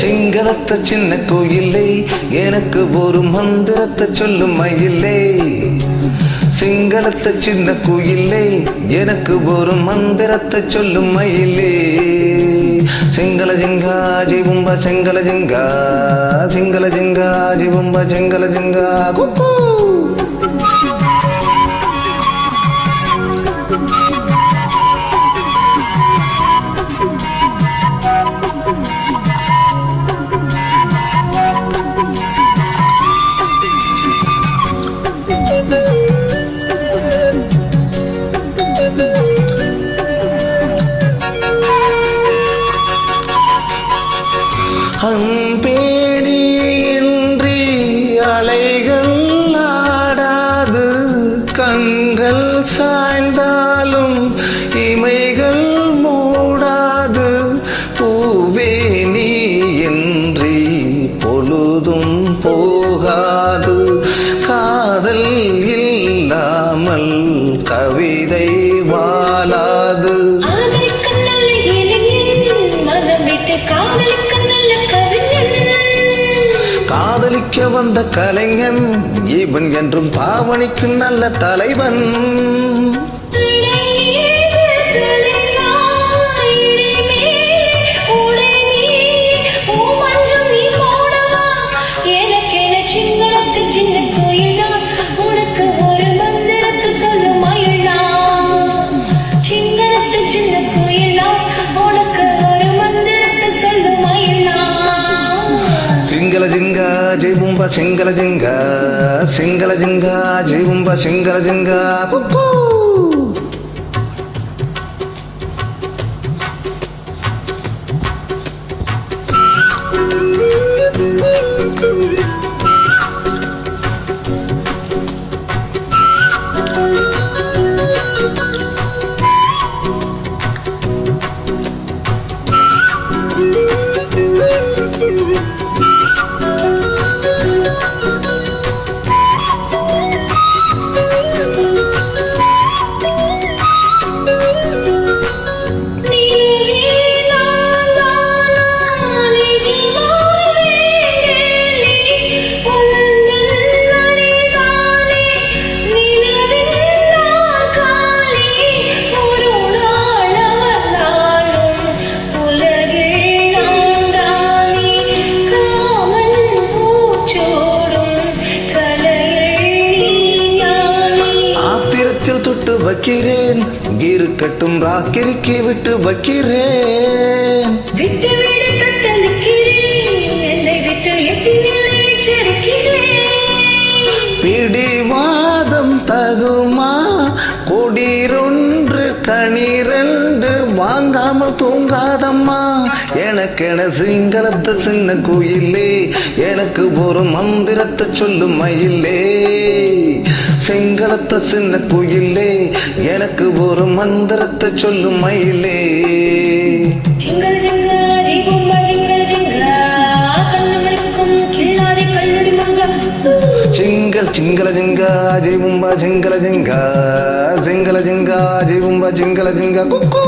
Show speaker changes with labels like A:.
A: சிங்களத்த சின்ன கோயிலே எனக்கு ஒரு மந்திரத்தை சொல்லும் மயிலே. சிங்களத்த சின்ன கோயிலே எனக்கு ஒரு மந்திரத்தை சொல்லும் மயிலே. சிங்கள ஜிங்கா ஜிவும்ப சிங்கள ஜிங்கா, சிங்கள ஜிங்கா ஜிவும்ப சிங்கள ஜிங்கா. குக்கூ அன்பேடி இன்றி அலைகள் ஆடாது, கண்கள் சாய்ந்தாலும் இமைகள் மூடாது. பூவே நீ இன்றி பொழுதும் போகாது, காதல் இல்லாமல் கவிதை வாழாது. காதலிக்க வந்த கலைஞன் இவன் என்றும் பாவனிக்கு நல்ல தலைவன். சிங்கள ஜிங்கா ஜிவும்ப சிங்கள ஜிங்கா, சிங்கள ஜிங்கா ஜிவும்ப சிங்கள ஜிங்கா. குக்கூ தொட்டு வைக்கிறேன், இருக்கட்டும் ராக்கிரிக்கு விட்டு வைக்கிறேன்.
B: விட்டு விடு தத்தளிக்கிறேன், என்னை விட்டு எட்டினில்லை எச்சரிக்கிறேன்.
A: பிடிவாதம் தகுமா, கொடிரொன்று கனிரண்டு வாங்காமல் தூங்காதம்மா. எனக்கென சிங்களத்த சின்ன கோயிலே எனக்கு ஒரு மந்திரத்தை சொல்லும் மயிலே. சிங்களத்த சின்ன கோயிலே எனக்கு ஒரு மந்திரத்தை சொல்லும் மயிலே.
B: சிங்கள் சிங்கா ஜிவும்ப சிங்கள் சிங்கா, கண்ணுமணிக்கும் கில்லாடி கல்லுடி மங்கா.
A: சிங்கள் சிங்கள ஜிங்கா ஜிவும்ப சிங்கள ஜிங்கா, சிங்கள ஜிங்கா ஜிவும்ப சிங்கள ஜிங்கா. குக்கூ